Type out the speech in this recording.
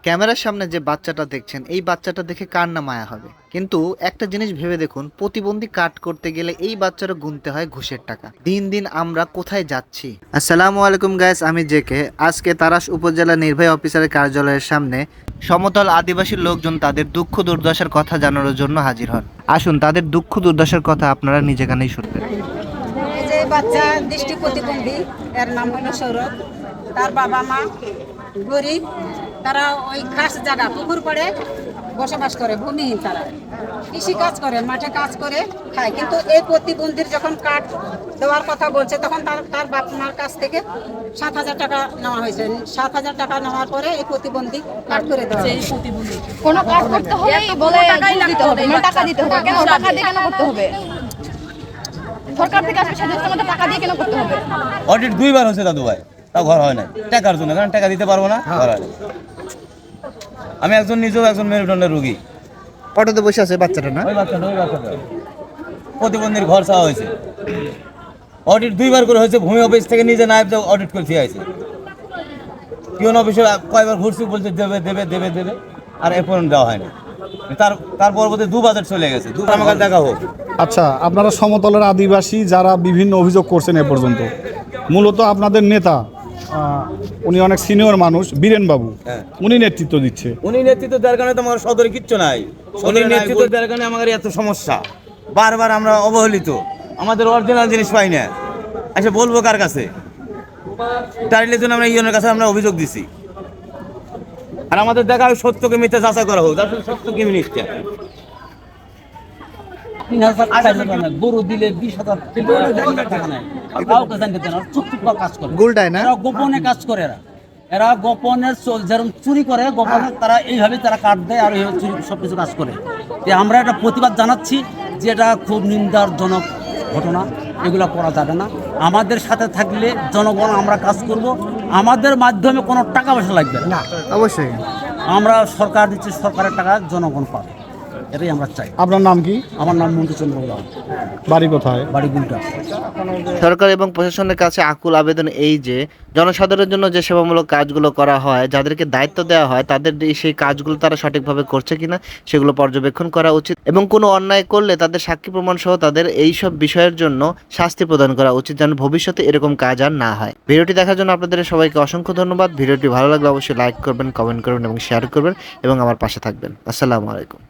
ক্যামেরার সামনে যে বাচ্চাটা দেখছেন, এই বাচ্চাটা দেখে কার না মায়া হবে। কিন্তু একটা জিনিস ভেবে দেখুন, প্রতিবন্ধী কাট করতে গেলে এই বাচ্চারা গুনতে হয় ঘুষের টাকা। দিন দিন আমরা কোথায় যাচ্ছি। আসসালামু আলাইকুম গাইস, আমি জেকে। আজকে তারাস উপজেলা নির্বাহী অফিসারের কার্যালয়ের সামনে সমতল আদিবাসী লোকজন তাদের দুঃখ দুর্দশার কথা জানানোর জন্য হাজির হন। আসুন তাদের দুঃখ দুর্দশার কথা আপনারা নিজে কানেই শুনবেন। এই যে বাচ্চা দৃষ্টি প্রতিবন্ধী, এর নাম হলো সৌরভ। তার বাবা মা গরিব, তারা ওই খাস জায়গা পুকুর পাড়ে বসবাস করে, ভূমিহীন। তারা কৃষি কাজ করে, মাঠে কাজ করে খায়। কিন্তু এই প্রতিবন্ধীর যখন কার্ড দেওয়ার কথা বলছে, তখন তার বাপ মার কাছ থেকে 7,000 টাকা নেওয়া হয়েছে। 7,000 টাকা নেওয়ার পরে এই প্রতিবন্ধী কার্ড করে দেওয়া হয়েছে। কোনো কাজ করতে হলে বলে দিতে হবে, মানে টাকা দিতে হবে। কেন টাকা দিয়ে কেন করতে হবে? সরকার থেকে আসবে সেজন্য আমাদের টাকা দিয়ে কেন করতে হবে? অডিট 2বার হয়েছে দাদু ভাই, তাও ঘর হয় নাই টাকার জন্য, কারণ টাকা দিতে পারবো না, ঘর হয় নাই। আমি নিজেও একজন মেরুদণ্ডের রোগী। অটোতে বসে আছে বাচ্চাটা না? ওই বাচ্চাটা প্রতিবন্ধীর ঘর চাওয়া হয়েছে, অডিট 2বার করে হয়েছে। ভূমি অফিস থেকে নিজে নায়েব অডিট করে দিয়ে আছে। পিওন অফিসে কয়বার ঘুরছি, বলছে দেবে দেবে দেবে দেবে, আর এখন দেওয়া হয়নি। তার পরবর্তী 2 বাজার চলে গেছে, আমাকে দেখা হোক। আচ্ছা, আপনারা সমতলের আদিবাসী যারা বিভিন্ন অভিযোগ করছেন এ পর্যন্ত, মূলত আপনাদের নেতা উনি অনেক সিনিয়র মানুষ, বীরেন বাবু, উনি নেতৃত্ব দিচ্ছে। উনি নেতৃত্ব দেওয়ার কারণে তো আমার সদরে কিচ্ছু নাই। উনি নেতৃত্ব দেওয়ার কারণে আমাদের এত সমস্যা, বারবার আমরা অবহেলিত, আমাদের অরিজিনাল জিনিস পাই না। আচ্ছা, বলবো কার কাছে? টাইলের জন্য আমরা ইউনের কাছে আমরা অভিযোগ দিছি, আর আমাদের দেখা হয় সত্যকে মিথ্যা যাচাই করা হোক। আসলে সত্য কি মিথ্যা? গরু দিলে 20,000 টাকা নেয়, কাউকে জানতে দেয় না, চুপ কাজ করে। গুলটায় না? এরা গোপনে কাজ করে, এরা গোপনে যেরকম চুরি করে, গোপনে তারা এইভাবে তারা কাট দেয় আর এইভাবে চুরি সবকিছু কাজ করে। আমরা একটা প্রতিবাদ জানাচ্ছি যে এটা খুব নিন্দারজনক ঘটনা, এগুলো করা যাবে না। আমাদের সাথে থাকলে জনগণ, আমরা কাজ করব, আমাদের মাধ্যমে কোনো টাকা পয়সা লাগবে না। অবশ্যই আমরা সরকার দিচ্ছি, সরকারের টাকা জনগণ পাবে, এটাই আমরা চাই। আপনার নাম কি? আমার নাম মন্ত্রীচন্দ্র লাল, বাড়ি কোথায়? বাড়ি গুলটা। সরকার এবং প্রশাসনের কাছে আকুল আবেদন এই যে জনসাধারণের জন্য যে সেবামূলক কাজগুলো করা হয়, যাদেরকে দায়িত্ব দেওয়া হয়, তাদের সেই কাজগুলো তারা সঠিকভাবে করছে কিনা সেগুলো পর্যবেক্ষণ করা উচিত, এবং কোনো অন্যায় করলে তাদের সাক্ষী প্রমাণ সহ তাদের এই সব বিষয়ের জন্য শাস্তি প্রদান করা উচিত, যেন ভবিষ্যতে এরকম কাজ আর না হয়। ভিডিওটি দেখার জন্য আপনাদের সবাইকে অসংখ্য ধন্যবাদ। ভিডিওটি ভালো লাগলে অবশ্যই লাইক করবেন, কমেন্ট করবেন এবং শেয়ার করবেন, এবং আমার পাশে থাকবেন। আসসালামু আলাইকুম।